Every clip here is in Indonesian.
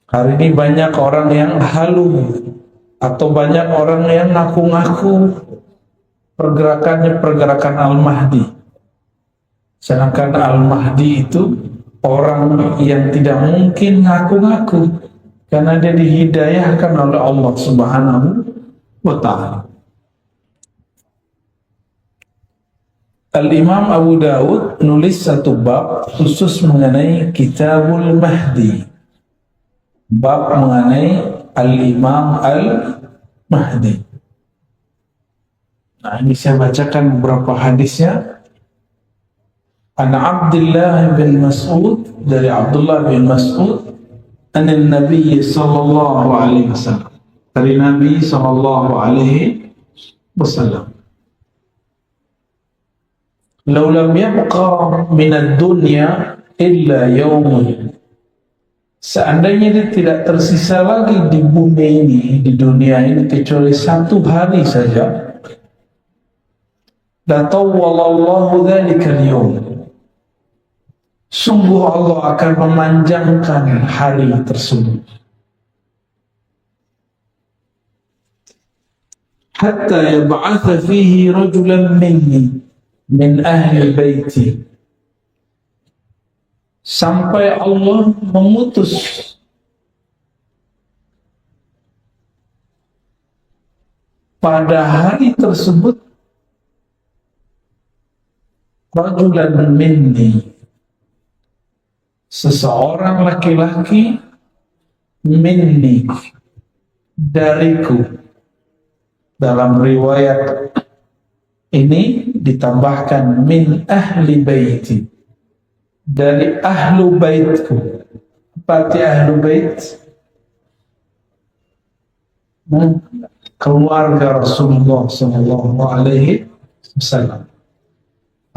Hari ini banyak orang yang halu atau banyak orang yang ngaku-ngaku pergerakannya pergerakan Al-Mahdi. Sedangkan Al-Mahdi itu orang yang tidak mungkin ngaku-ngaku karena dia dihidayahkan oleh Allah Subhanahu wa ta'ala. Al-Imam Abu Dawud nulis satu bab khusus mengenai Kitabul Mahdi. Bab mengenai Al-Imam Al-Mahdi. Nah, ini saya bacakan beberapa hadisnya. An Abdullah bin Mas'ud, dari Abdullah bin Mas'ud, an Nabi sallallahu alaihi wasallam, dari Nabi sallallahu alaihi wasallam, "Law lam yabqa min ad-dunya illa yawmun." Seandainya dia tidak tersisa lagi di bumi ini, di dunia ini, kecuali satu hari saja, la tawwalallahu dzalikal yawm, sungguh Allah akan memanjangkan hari tersebut. Hatta yab'atha fihi rajulan minni, min ahli baiti, sampai Allah memutus pada hari tersebut rajulan minni, seseorang laki-laki, minni, dariku. Dalam riwayat ini ditambahkan min ahli baiti, dari ahlu baitku. Berarti ahlu bait, keluarga Rasulullah sallallahu alaihi wasallam.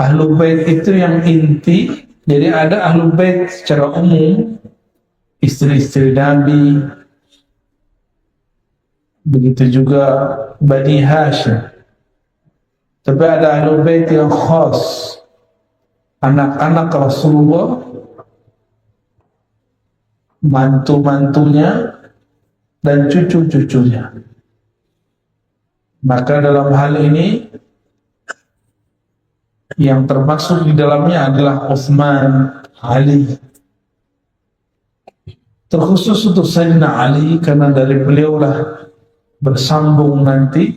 Ahlu bait itu yang inti. Jadi ada ahlu bait secara umum, istri-istri Nabi, begitu juga Bani Hashim. Tapi ada ahlu bait yang khas, anak-anak Rasulullah, mantu-mantunya, dan cucu-cucunya. Maka dalam hal ini yang termasuk di dalamnya adalah Utsman, Ali. Terkhusus untuk Sayyidina Ali karena dari beliaulah bersambung nanti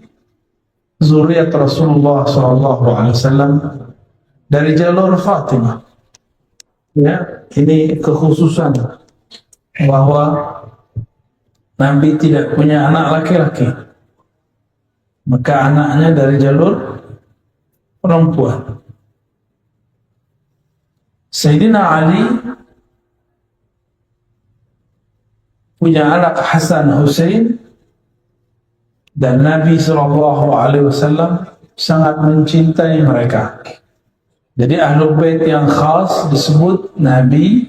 zuriat Rasulullah SAW dari jalur Fatimah. Ya, ini kekhususan bahwa Nabi tidak punya anak laki-laki, maka anaknya dari jalur perempuan. Sayyidina Ali punya anak Hasan Hussein, dan Nabi SAW sangat mencintai mereka. Jadi Ahlul Bait yang khas disebut Nabi,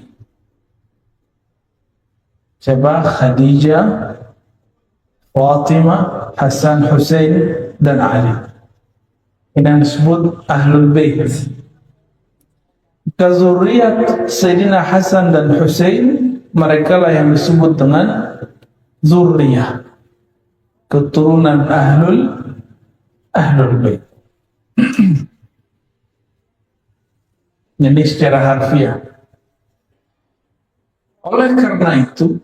siapa? Khadijah, Fatimah, Hasan Hussein, dan Ali. Ini yang disebut Ahlul Bait. Zuriat Sayyidina Hasan dan Hussein, mereka lah yang disebut dengan zuriyah, keturunan Ahlul Bait. Jadi secara harfiah. Oleh karena itu,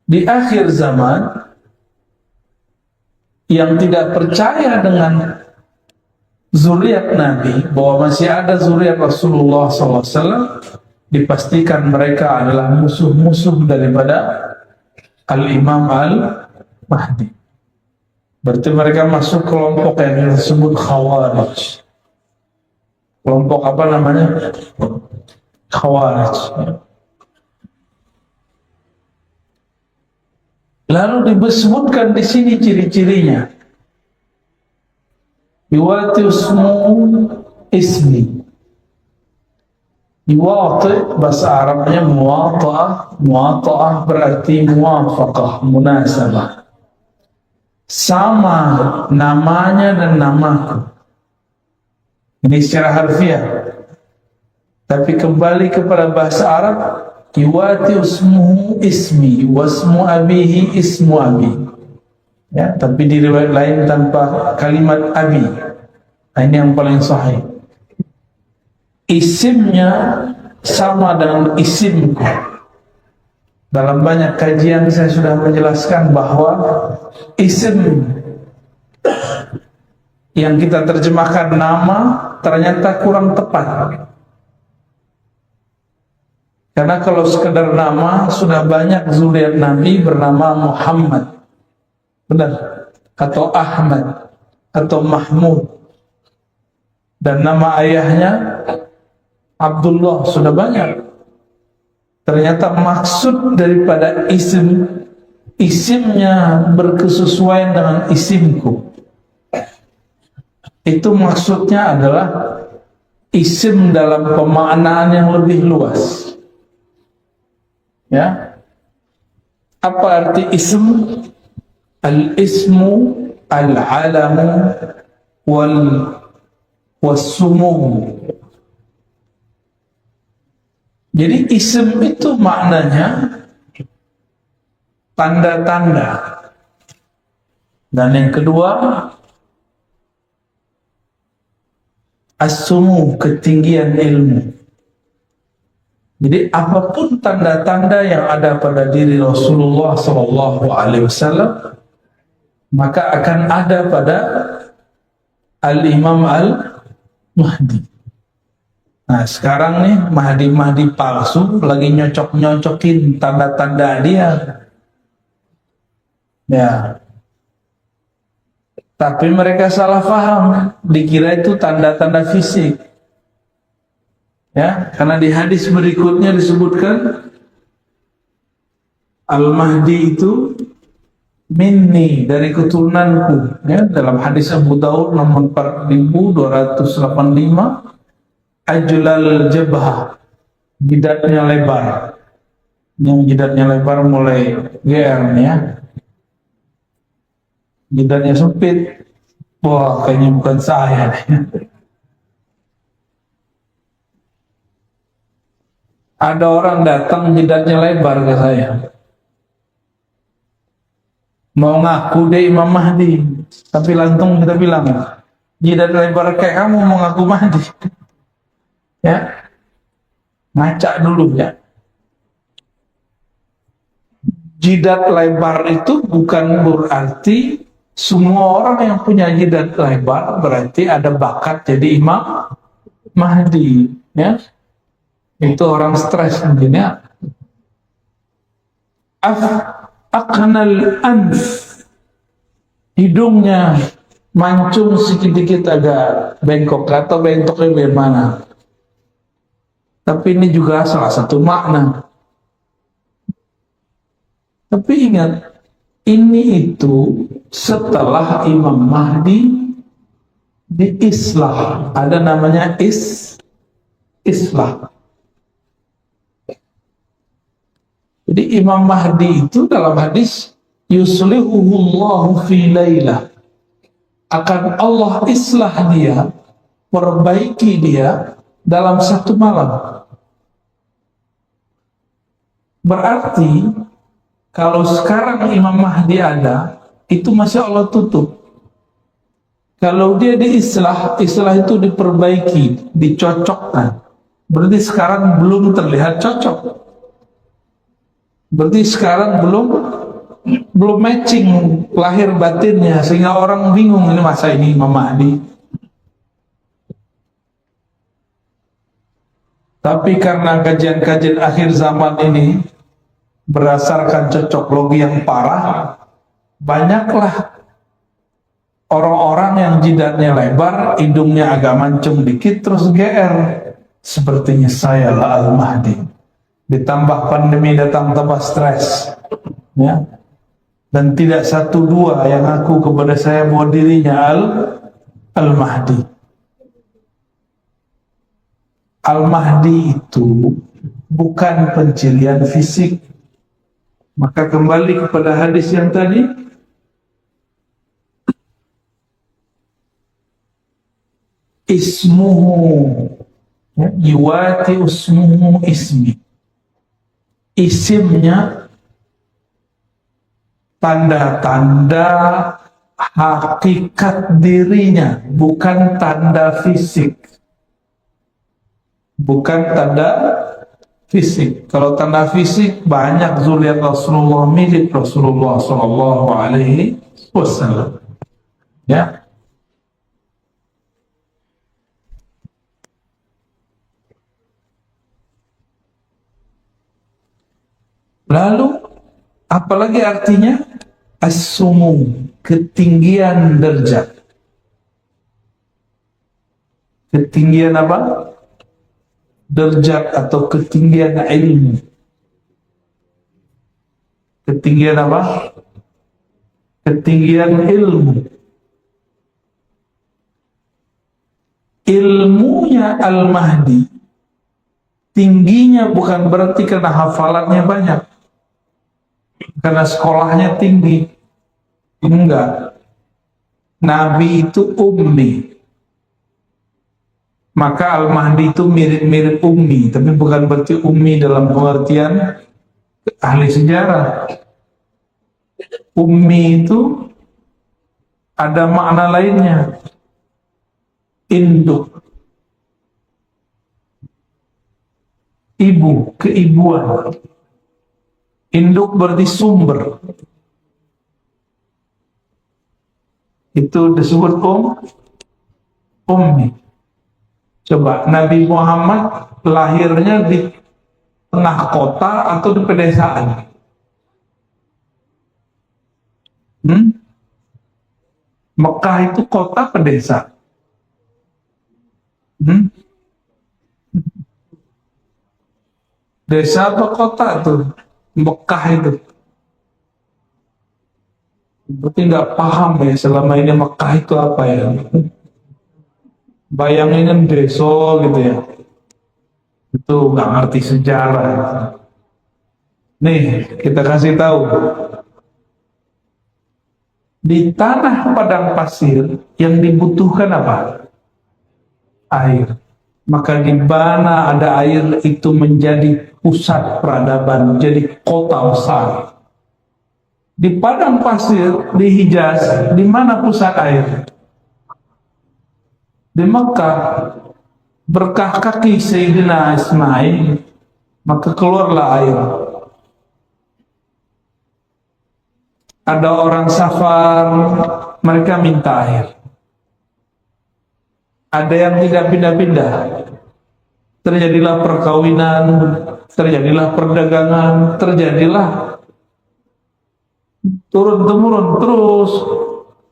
di akhir zaman yang tidak percaya dengan zuriat Nabi, bahwa masih ada zuriat Rasulullah SAW, dipastikan mereka adalah musuh-musuh daripada Al-Imam Al-Mahdi. Berarti mereka masuk kelompok yang disebut Khawarij. Kelompok apa namanya? Khawarij. Lalu disebutkan di sini ciri-cirinya. Yuwati ismi. Yuwati bahasa Arabnya muwata'ah. Muwata'ah berarti muwafaqah, munasabah. Sama namanya dan namaku. Ini secara harfiah. Tapi kembali kepada bahasa Arab, Yuwati ismuhu ismi wasmu abihi ismu abi. Ya, tapi di riwayat lain tanpa kalimat abi. Nah, ini yang paling sahih. Isimnya sama dengan isimku. Dalam banyak kajian saya sudah menjelaskan bahwa isim yang kita terjemahkan nama ternyata kurang tepat. Karena kalau sekedar nama, sudah banyak zuriat Nabi bernama Muhammad, benar, atau Ahmad, atau Mahmud, dan nama ayahnya Abdullah, sudah banyak. Ternyata maksud daripada isimnya berkesesuaian dengan isimku. Itu maksudnya adalah isim dalam pemaknaan yang lebih luas. Ya, apa arti ism? Al-ismu al-alamu wal-sumu. Jadi isim itu maknanya tanda-tanda. Dan yang kedua, as-sumu, ketinggian ilmu. Jadi apapun tanda-tanda yang ada pada diri Rasulullah SAW, maka akan ada pada Al-Imam Al-Mahdi. Nah, sekarang nih Mahdi palsu lagi nyocok-nyocokin tanda-tanda dia. Ya. Tapi mereka salah paham, dikira itu tanda-tanda fisik. Ya, karena di hadis berikutnya disebutkan Al-Mahdi itu minni, dari keturunanku. Ya, dalam hadis Abu Daud nomor 4285, ajlal jabhah, jidatnya lebar. Yang jidatnya lebar mulai GR ya. Jidatnya sempit. Wah, kayaknya bukan saya nih. Ada orang datang jidatnya lebar ke saya, mau ngaku dia Imam Mahdi, tapi langsung kita bilang, jidat lebar kayak kamu mau ngaku Mahdi? Ya, ngaca dulu ya. Jidat lebar itu bukan berarti semua orang yang punya jidat lebar berarti ada bakat jadi Imam Mahdi. Ya, itu orang stres mungkin ya. Aqnal anf, hidungnya mancung sedikit agak bengkok, atau bengkoknya bagaimana. Tapi ini juga salah satu makna. Tapi ingat, ini itu setelah Imam Mahdi diislah, ada namanya islah. Jadi Imam Mahdi itu dalam hadis yuslihuhullahu fi lailah, akan Allah islah dia, perbaiki dia dalam satu malam. Berarti kalau sekarang Imam Mahdi ada, itu masih Allah tutup. Kalau dia diislah, islah itu diperbaiki, dicocokkan, berarti sekarang belum terlihat cocok. Berarti sekarang belum matching lahir batinnya, sehingga orang bingung, ini masa ini Imam Mahdi. Tapi karena kajian-kajian akhir zaman ini berdasarkan cocoklogi yang parah, banyaklah orang-orang yang jidatnya lebar, hidungnya agak mancung dikit, terus GR. Sepertinya saya lah Al-Mahdi. Ditambah pandemi datang, tambah stres, ya. Dan tidak satu dua yang ngaku kepada saya bahwa dirinya Al-Mahdi. Al-Mahdi itu bukan pencirian fisik. Maka kembali kepada hadis yang tadi, ismuhu yuwati ismuhu ismi. isimnya tanda-tanda hakikat dirinya, bukan tanda fisik. Bukan tanda fisik. Kalau tanda fisik banyak zuriat Rasulullah milik Rasulullah Sallallahu Alaihi Wasallam. Ya. Lalu apalagi artinya? As-sumu, ketinggian derajat. Ketinggian apa? Derajat atau ketinggian ilmu. Ketinggian apa? Ketinggian ilmu. Ilmunya Al-Mahdi tingginya bukan berarti karena hafalannya banyak, karena sekolahnya tinggi. Enggak. Nabi itu ummi, maka Al-Mahdi itu mirip-mirip ummi, tapi bukan berarti ummi dalam pengertian ahli sejarah. Ummi itu ada makna lainnya. Induk, ibu, keibuan. Induk berarti sumber. Itu disebut ummi. Coba Nabi Muhammad lahirnya di tengah kota atau di pedesaan? Mekah itu kota pedesa? Desa atau kota tuh Mekah itu? Berarti nggak paham ya selama ini Mekah itu apa ya? Bayangin desa gitu ya, itu nggak ngerti sejarah. Nih kita kasih tahu, di tanah padang pasir yang dibutuhkan apa? Air. Maka di mana ada air itu menjadi pusat peradaban, jadi kota besar. Di padang pasir di Hijaz, di mana pusat air? Di Mekah. Berkah kaki Sayyidina Ismail, maka keluarlah air. Ada orang safar, mereka minta air. Ada yang tidak pindah-pindah. Terjadilah perkawinan, terjadilah perdagangan, terjadilah turun-temurun terus,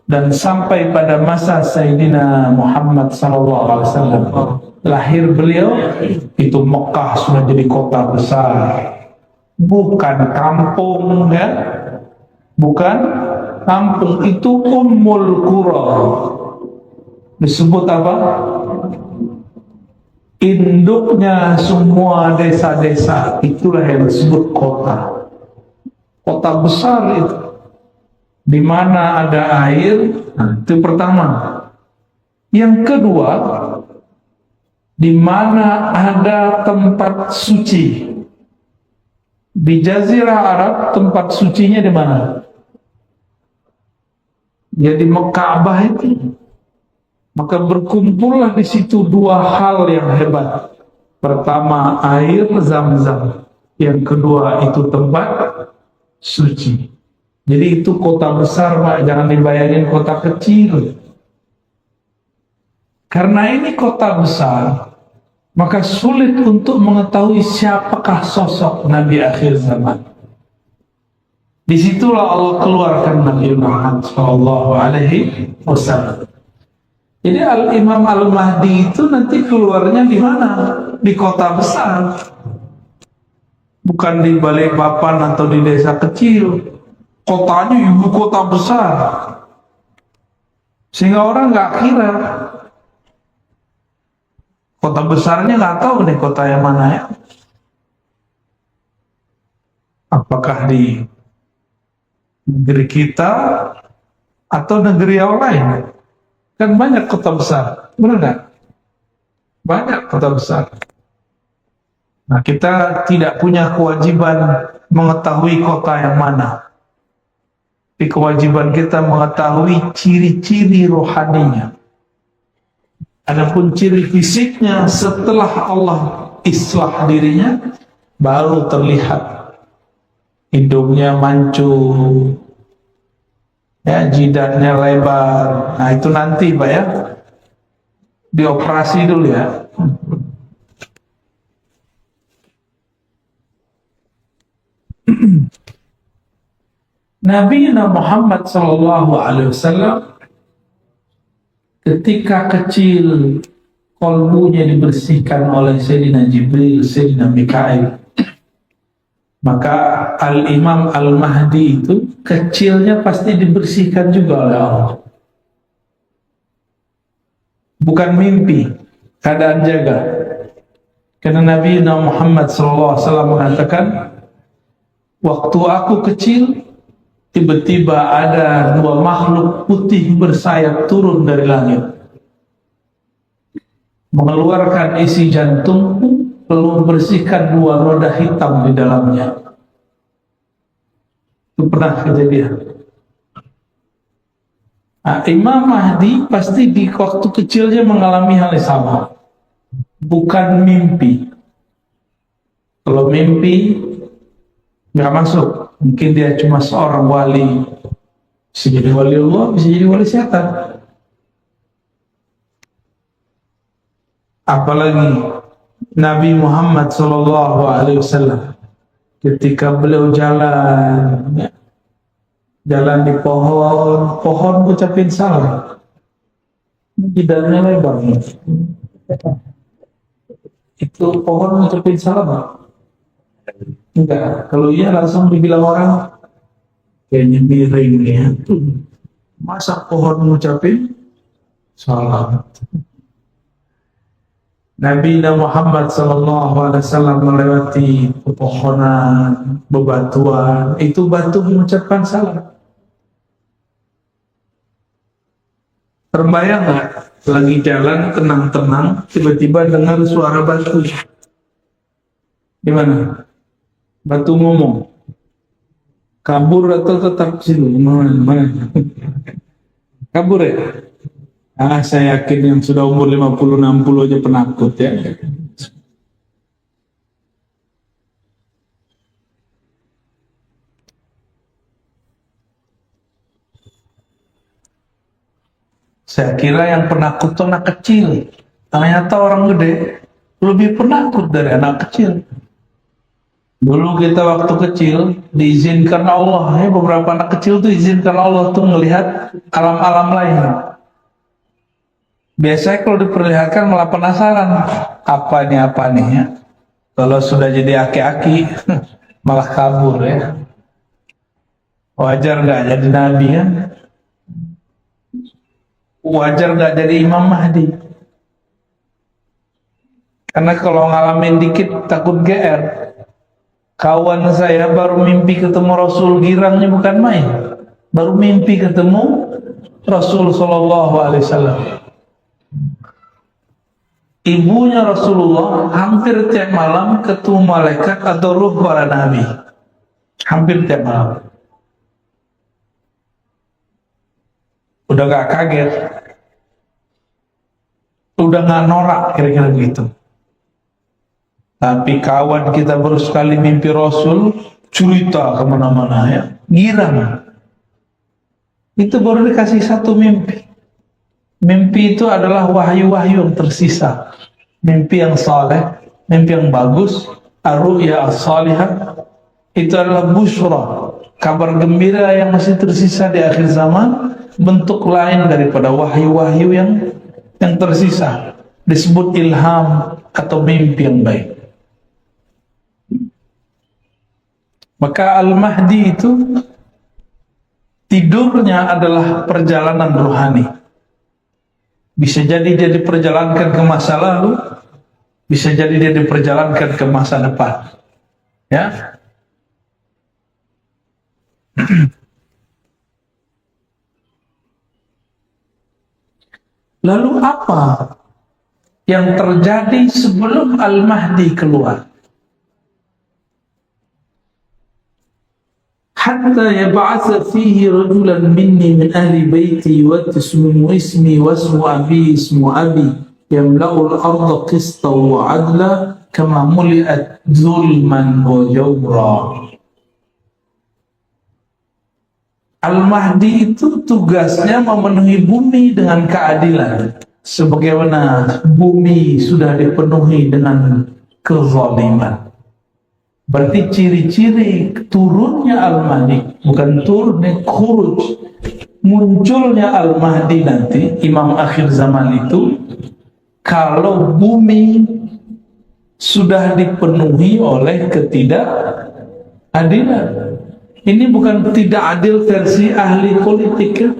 dan sampai pada masa Sayyidina Muhammad SAW lahir beliau, itu Mekah sudah jadi kota besar, bukan kampung ya, bukan kampung. Itu Ummul Qura, disebut apa? Induknya semua desa-desa, itulah yang disebut kota. Kota besar itu, di mana ada air. Itu pertama. Yang kedua, di mana ada tempat suci. Di Jazirah Arab tempat sucinya di mana? Ya di Mekah itu. Maka berkumpullah di situ dua hal yang hebat. Pertama air Zam-Zam, yang kedua itu tempat suci. Jadi itu kota besar, Pak. Jangan dibayangin kota kecil. Karena ini kota besar, maka sulit untuk mengetahui siapakah sosok Nabi akhir zaman. Disitulah Allah keluarkan Nabi Muhammad SAW. Jadi Imam Al-Mahdi itu nanti keluarnya di mana? Di kota besar. Bukan di Balikpapan atau di desa kecil. Kotanya ibu kota besar. Sehingga orang nggak kira. Kota besarnya nggak tahu nih kota yang mana ya. Apakah di negeri kita atau negeri yang lain? Kan banyak kota besar, benar nggak? Banyak kota besar. Nah, kita tidak punya kewajiban mengetahui kota yang mana. Tapi kewajiban kita mengetahui ciri-ciri rohaninya. Adapun ciri fisiknya setelah Allah islah dirinya, baru terlihat. Hidungnya mancung, ya, jidatnya lebar. Nah, itu nanti Pak ya, dioperasi dulu ya. Nabi Muhammad SAW ketika kecil kolbunya dibersihkan oleh Sayyidina Jibril, Sayyidina Mikail. Maka Al-Imam Al-Mahdi itu kecilnya pasti dibersihkan juga oleh Allah. Bukan mimpi, keadaan jaga. Karena Nabi Muhammad SAW mengatakan, waktu aku kecil, tiba-tiba ada dua makhluk putih bersayap turun dari langit, mengeluarkan isi jantungku, lalu membersihkan dua roda hitam di dalamnya. Itu pernah kejadian. Nah, Imam Mahdi pasti di waktu kecilnya mengalami hal yang sama. Bukan mimpi. Kalau mimpi nggak masuk. Mungkin dia cuma seorang wali. Bisa jadi wali Allah, bisa jadi wali setan. Apalagi Nabi Muhammad SAW ketika beliau jalan di pohon ucapin salam, jidatnya lebar. Itu pohon ucapin salam? Enggak. Kalau iya langsung dibilang orang kayaknya miring ya. Masa pohon ngucapin salam? Nabi Muhammad SAW melewati pepohonan, bebatuan, itu batu mengucapkan salam. Terbayang nggak? Lagi jalan tenang-tenang, tiba-tiba dengar suara batu. Gimana? Batu ngomong. Kabur atau tetap sini? Mana? Kabur ya? Saya yakin yang sudah umur 50-60 aja penakut ya. Saya kira yang penakut itu anak kecil. Ternyata orang gede lebih penakut dari anak kecil. Dulu kita waktu kecil diizinkan Allah, ya, beberapa anak kecil tuh diizinkan Allah tuh melihat alam-alam lain. Biasanya kalau diperlihatkan malah penasaran, apa nih ya. Kalau sudah jadi aki-aki malah kabur ya. Wajar nggak jadi nabi kan? Wajar nggak jadi Imam Mahdi? Karena kalau ngalamin dikit takut GR. Kawan saya baru mimpi ketemu Rasul, girangnya bukan main. Baru mimpi ketemu Rasul SAW. Ibunya Rasulullah hampir tiap malam ketemu malaikat atau ruh para nabi. Hampir tiap malam. Udah gak kaget. Udah gak norak kira-kira begitu. Tapi kawan kita baru sekali mimpi Rasul, cerita kemana-mana ya, girang. Itu baru dikasih satu mimpi. Mimpi itu adalah wahyu-wahyu yang tersisa. Mimpi yang saleh, mimpi yang bagus, ar-ru'ya as-salihah, itu adalah busyra, kabar gembira yang masih tersisa di akhir zaman, bentuk lain daripada wahyu-wahyu yang tersisa. Disebut ilham atau mimpi yang baik. Maka Al-Mahdi itu tidurnya adalah perjalanan rohani. Bisa jadi dia diperjalankan ke masa lalu, bisa jadi dia diperjalankan ke masa depan. Ya. Lalu apa yang terjadi sebelum Al-Mahdi keluar? hatta yab'atsa fihi rajulan minni min ahli baiti wa ismu ismi wa ismu abi yamla'u al-ardha qistan wa 'adla kama muli'at zulman wa jawra. Al-Mahdi itu tugasnya memenuhi bumi dengan keadilan, sebagaimana bumi sudah dipenuhi dengan kezaliman. Berarti ciri-ciri turunnya Al-Mahdi, bukan turunnya, khuruj, munculnya Al-Mahdi nanti, imam akhir zaman itu, kalau bumi sudah dipenuhi oleh ketidakadilan. Ini bukan tidak adil versi ahli politik ya.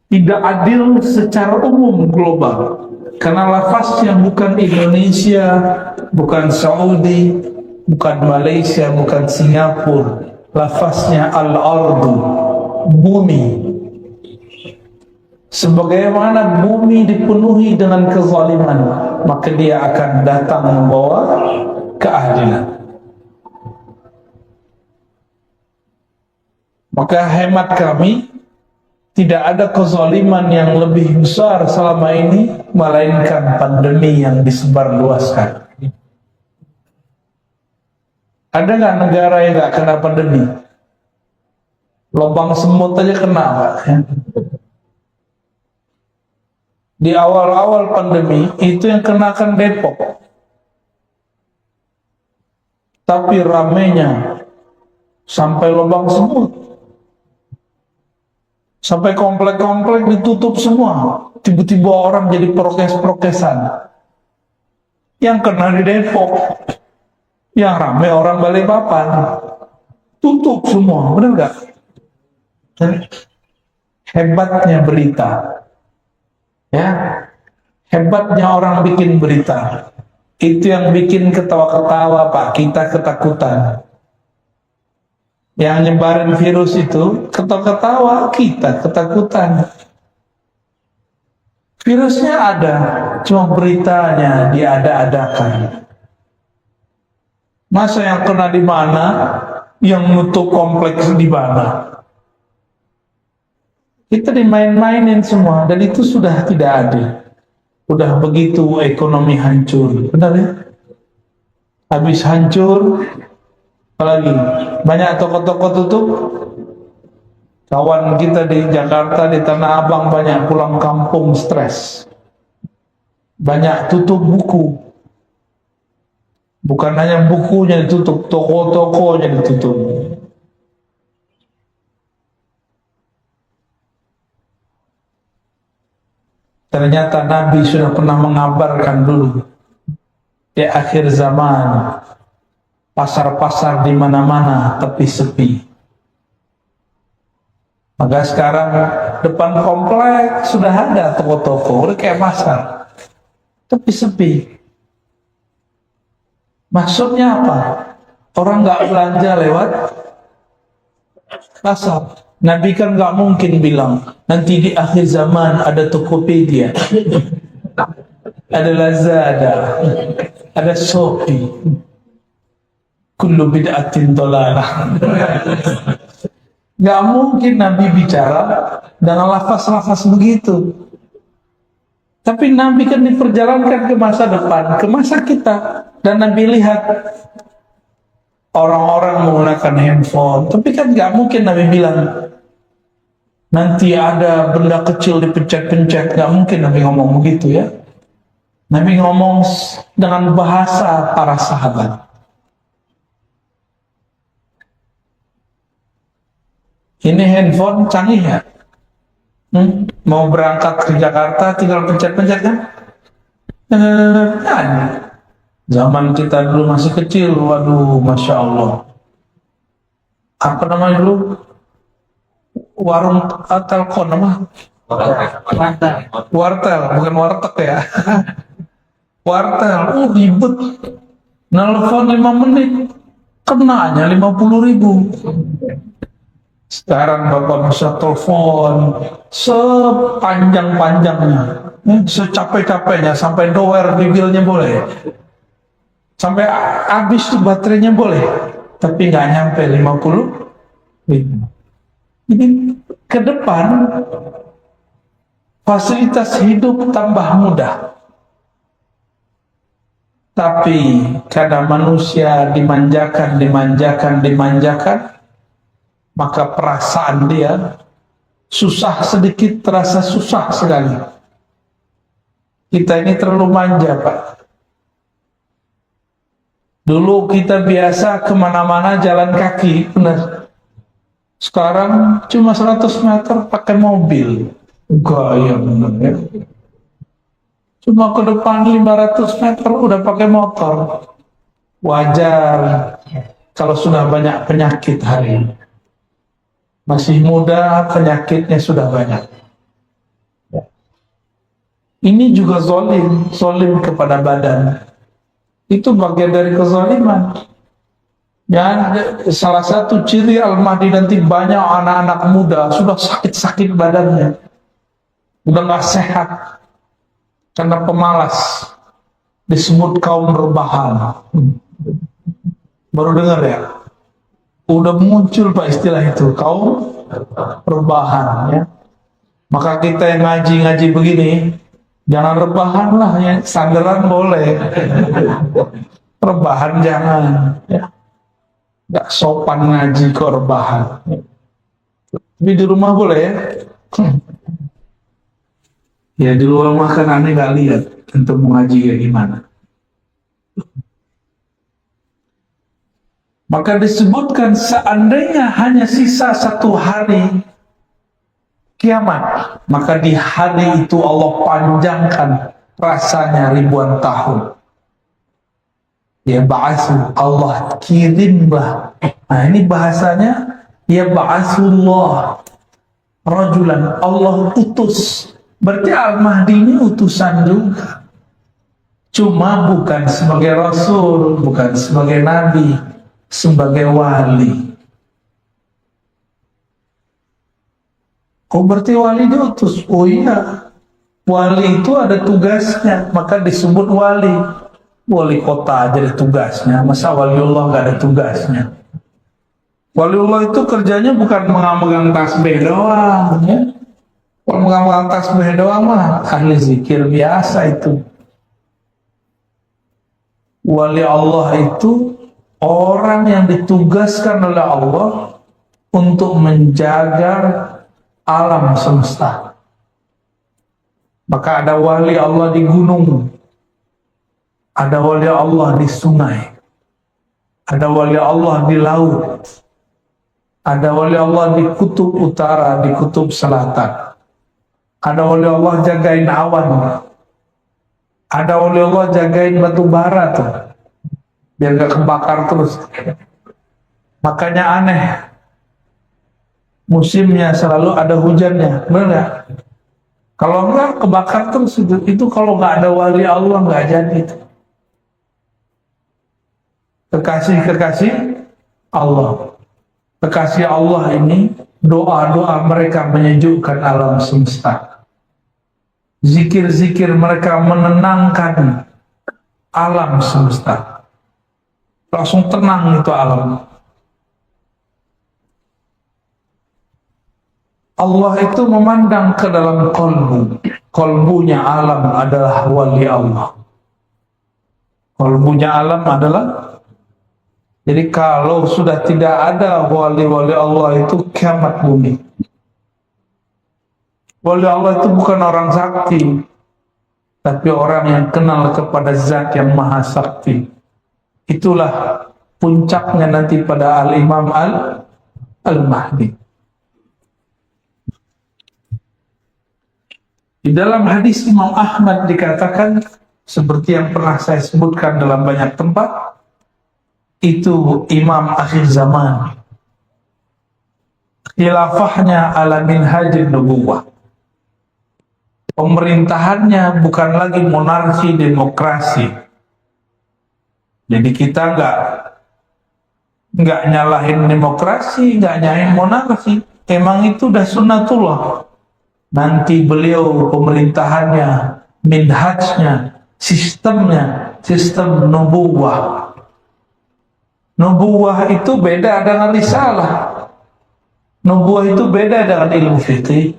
Tidak adil secara umum global. Karena lafaznya bukan Indonesia, bukan Saudi, bukan Malaysia, bukan Singapura. Lafaznya al-ardu, bumi. Sebagaimana bumi dipenuhi dengan kezaliman, maka dia akan datang membawa keadilan. Maka hemat kami, tidak ada kezaliman yang lebih besar selama ini melainkan pandemi yang disebarluaskan. Ada nggak negara yang nggak kena pandemi? Lubang semut aja kena, Pak. Di awal-awal pandemi itu yang kenakan Depok. Tapi ramenya sampai lubang semut. Sampai komplek-komplek ditutup semua. Tiba-tiba orang jadi prokes-prokesan. Yang kena di Depok, yang ramai orang Balikpapan, tutup semua, benar nggak? Dan hebatnya berita, ya, hebatnya orang bikin berita, itu yang bikin ketawa-ketawa, Pak, kita ketakutan. Yang nyebarin virus itu ketawa-ketawa, kita ketakutan. Virusnya ada, cuma beritanya diada-adakan. Masa yang kena di mana, yang nutup kompleks di mana? Kita dimain-mainin semua, dan itu sudah tidak adil. Udah begitu ekonomi hancur, benar ya? Habis hancur, apalagi banyak toko-toko tutup. Kawan kita di Jakarta, di Tanah Abang banyak pulang kampung stres. Banyak tutup buku. Bukan hanya bukunya ditutup, toko-tokonya ditutup. Ternyata Nabi sudah pernah mengabarkan dulu di akhir zaman pasar-pasar di mana-mana tapi sepi. Maka sekarang depan komplek sudah ada toko-toko, udah kayak pasar, tapi sepi. Maksudnya apa? Orang nggak belanja lewat pasar. Nabi kan nggak mungkin bilang nanti di akhir zaman ada Tokopedia, ada Lazada, ada Shopee. Kullu bid'atin dhalalah. Nggak mungkin Nabi bicara dengan lafaz-lafaz begitu. Tapi Nabi kan diperjalankan ke masa depan, ke masa kita. Dan Nabi lihat orang-orang menggunakan handphone. Tapi kan nggak mungkin Nabi bilang nanti ada benda kecil dipencet-pencet. Nggak mungkin Nabi ngomong begitu ya. Nabi ngomong dengan bahasa para sahabat. Ini handphone canggih ya? Mau berangkat ke Jakarta tinggal pencet-pencet kan? Zaman kita dulu masih kecil, waduh, Masya Allah. Apa namanya dulu? Warung telkom apa? Wartel, bukan warteg ya. Wartel, ribet. Nelfon 5 menit, kenanya 50.000. Sekarang Bapak bisa telepon sepanjang-panjangnya, secapek-capeknya, sampai dower bibirnya boleh, sampai habis tuh baterainya boleh, tapi nggak nyampe 50 Ini ke depan fasilitas hidup tambah mudah. Tapi karena manusia dimanjakan, maka perasaan dia susah sedikit terasa susah sekali. Kita ini terlalu manja, Pak. Dulu kita biasa kemana-mana jalan kaki, benar. Sekarang cuma 100 meter pakai mobil. Gaya benar ya. Cuma ke depan 500 meter udah pakai motor. Wajar kalau sudah banyak penyakit hari ini. Masih muda, penyakitnya sudah banyak. Ini juga zolim kepada badan. Itu bagian dari kezaliman. Dan salah satu ciri Al-Mahdi nanti banyak anak-anak muda sudah sakit-sakit badannya. Udah gak sehat. Karena pemalas, disebut kaum rebahan. Baru dengar ya? Udah muncul Pak istilah itu, kaum rebahan ya. Maka kita yang ngaji-ngaji begini, jangan rebahan lah ya, sandaran boleh. Rebahan jangan ya. Gak sopan ngaji kok rebahan. Tapi di rumah boleh ya? Ya di luar rumah kan aneh gak lihat untuk mengaji kayak gimana. Maka disebutkan seandainya hanya sisa 1 hari kiamat, maka di hari itu Allah panjangkan rasanya ribuan tahun. Ya ba'asu, Allah kirimlah. Nah ini bahasanya ya ba'asullah rajulan, Allah utus. Berarti Al-Mahdi ini utusan juga. Cuma bukan sebagai Rasul, bukan sebagai Nabi, sebagai wali. Oh berarti wali diutus? Oh iya, wali itu ada tugasnya, maka disebut wali. Wali kota aja ada tugasnya, masa waliullah gak ada tugasnya? Waliullah itu kerjanya bukan megang tasbih doang ya. Kalau mengamalkan tasbih doang mah ahli zikir biasa itu. Wali Allah itu orang yang ditugaskan oleh Allah untuk menjaga alam semesta. Maka ada wali Allah di gunung, ada wali Allah di sungai, ada wali Allah di laut, ada wali Allah di kutub utara, di kutub selatan. Ada wali Allah jagain awan, ada wali Allah jagain batu bara tuh, biar gak kebakar terus. Makanya aneh, musimnya selalu ada hujannya, benar gak? Kalau enggak kebakar terus itu kalau nggak ada wali Allah nggak jadi. Kekasih Allah, kekasih Allah ini doa-doa mereka menyejukkan alam semesta. Zikir-zikir mereka menenangkan alam semesta. Langsung tenang itu alam. Allah itu memandang ke dalam kolbu. Kolbunya alam adalah wali Allah. Kolbunya alam adalah. Jadi kalau sudah tidak ada wali-wali Allah itu kiamat bumi. Wali Allah itu bukan orang sakti, tapi orang yang kenal kepada zat yang maha sakti. Itulah puncaknya nanti pada Al-Imam Al-Mahdi. Di dalam hadis Imam Ahmad dikatakan, seperti yang pernah saya sebutkan dalam banyak tempat, itu imam akhir zaman. Khilafahnya ala minhajin nubuwah. Pemerintahannya bukan lagi monarki demokrasi. Jadi kita nggak nyalahin demokrasi, nggak nyalahin monarki. Emang itu udah sunnatullah. Nanti beliau pemerintahannya, minhajnya, sistemnya, sistem nubuwah. Nubuwah itu beda dengan risalah. Nubuah itu beda dengan ilmu fikih.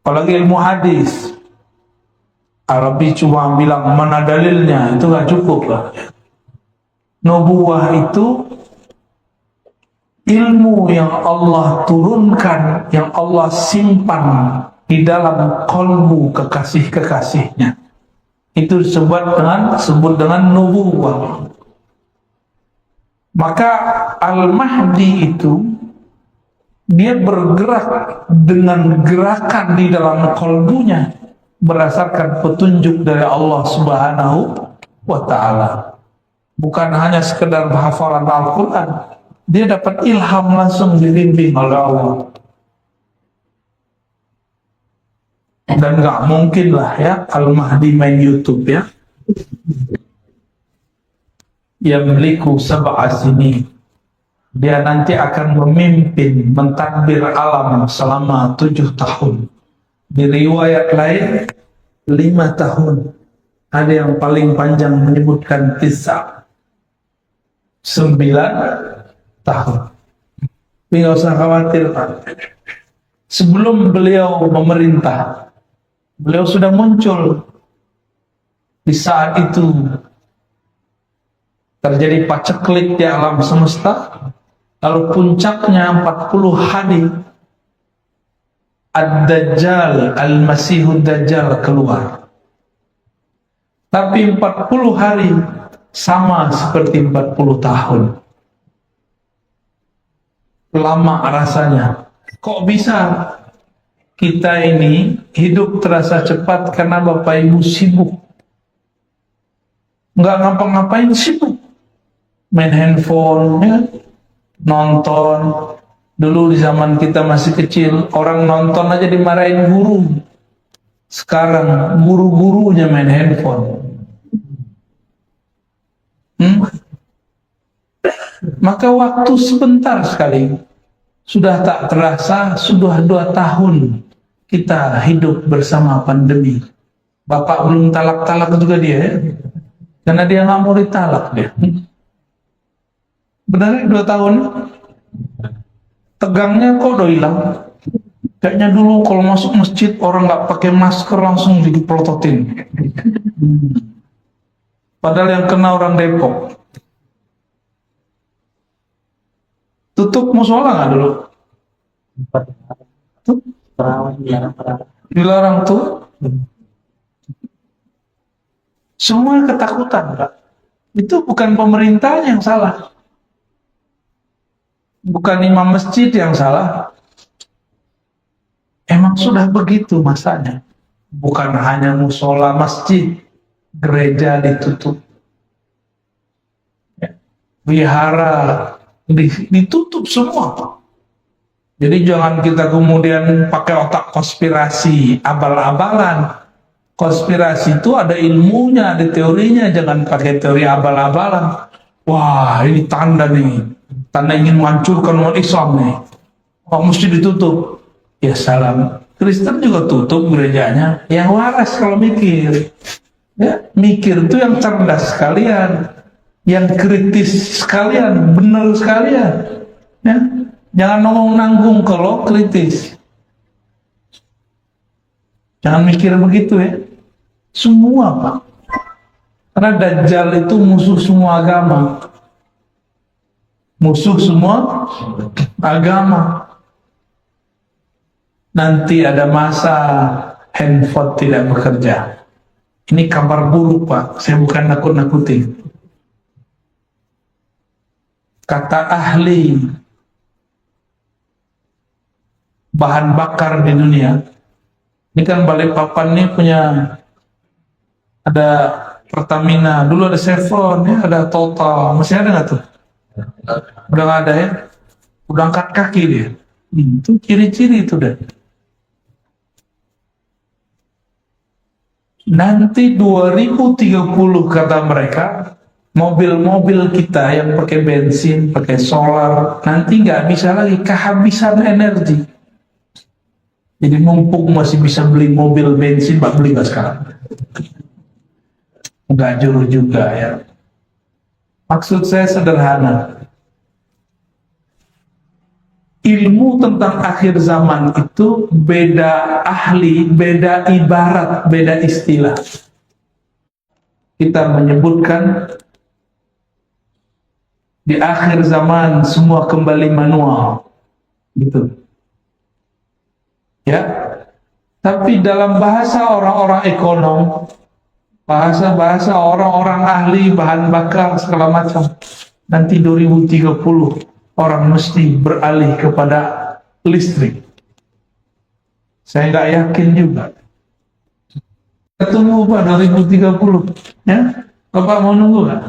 Apalagi ilmu hadis. Arabi cuma bilang mana dalilnya, itu gak cukup lah. Nubuah itu ilmu yang Allah turunkan, yang Allah simpan di dalam kalbu kekasih-kekasihnya. Itu disebut dengan nubuah. Maka Al-Mahdi itu dia bergerak dengan gerakan di dalam kalbunya berdasarkan petunjuk dari Allah Subhanahu wa Ta'ala. Bukan hanya sekedar hafalan Al-Quran, dia dapat ilham langsung dibimbing oleh Allah. Dan gak mungkin lah ya Al-Mahdi main YouTube ya. Yamliku sab'a sinin. Dia nanti akan memimpin, mentadbir alam selama 7 tahun. Di riwayat lain 5 tahun. Ada yang paling panjang menyebutkan 9 tahun. Tapi nggak usah khawatir, Pak. Sebelum beliau memerintah, beliau sudah muncul. Di saat itu terjadi paceklik di alam semesta. Lalu puncaknya 40 hari Ad-Dajjal, Al-Masihud Dajjal keluar. Tapi 40 hari sama seperti 40 tahun. Lama rasanya. Kok bisa kita ini hidup terasa cepat karena Bapak Ibu sibuk. Nggak ngapa-ngapain, sibuk. Main handphone, ya, nonton. Dulu di zaman kita masih kecil, orang nonton aja dimarahin guru. Sekarang guru-gurunya main handphone. Maka waktu sebentar sekali, sudah tak terasa, sudah 2 tahun kita hidup bersama pandemi. Bapak belum talak-talak juga dia ya? Karena dia nggak mau ditalak dia. Benar 2 tahun? Tegangnya kok udah hilang. Kayaknya dulu kalau masuk masjid orang nggak pakai masker langsung dipelototin. Padahal yang kena orang Depok. Tutup musola nggak dulu? Dilarang tuh. Semua ketakutan, Pak. Itu bukan pemerintahnya yang salah. Bukan imam masjid yang salah. Emang sudah begitu masanya. Bukan hanya musola masjid, gereja ditutup. Wihara ditutup semua. Jadi jangan kita kemudian pakai otak konspirasi, abal-abalan. Konspirasi itu ada ilmunya, ada teorinya, jangan pakai teori abal-abalan. Wah, ini tanda nih, tanda ingin menghancurkan umat Islam nih. Oh, mesti ditutup. Ya salam. Kristen juga tutup gerejanya. Yang waras kalau mikir. Ya, mikir itu yang cerdas sekalian, yang kritis sekalian, benar sekalian. Ya. Jangan ngomong nanggung kalau kritis. Jangan mikir begitu ya. Semua, Pak. Karena Dajjal itu musuh semua agama. Musuh semua agama. Nanti ada masa handphone tidak bekerja. Ini kabar buruk, Pak. Saya bukan nakut-nakutin. Kata ahli bahan bakar di dunia. Ini kan Balikpapan ini punya, ada Pertamina, dulu ada Chevron, ya, ada Total, masih ada nggak tuh? Udah nggak ada ya? Udah angkat kaki dia. Itu ciri-ciri itu deh. Nanti 2030 kata mereka, mobil-mobil kita yang pakai bensin, pakai solar, nanti nggak bisa lagi, kehabisan energi. Jadi mumpung masih bisa beli mobil bensin, Pak, beli nggak sekarang? Nggak jauh juga ya. Maksud saya sederhana. ilmu tentang akhir zaman itu beda ahli, beda ibarat, beda istilah. Kita menyebutkan di akhir zaman semua kembali manual, gitu. Ya, tapi dalam bahasa orang-orang ekonom, bahasa orang-orang ahli bahan bakar segala macam, nanti 2030 orang mesti beralih kepada listrik. Saya nggak yakin juga. Kita tunggu Pak 2030, ya? Bapak mau nunggu nggak?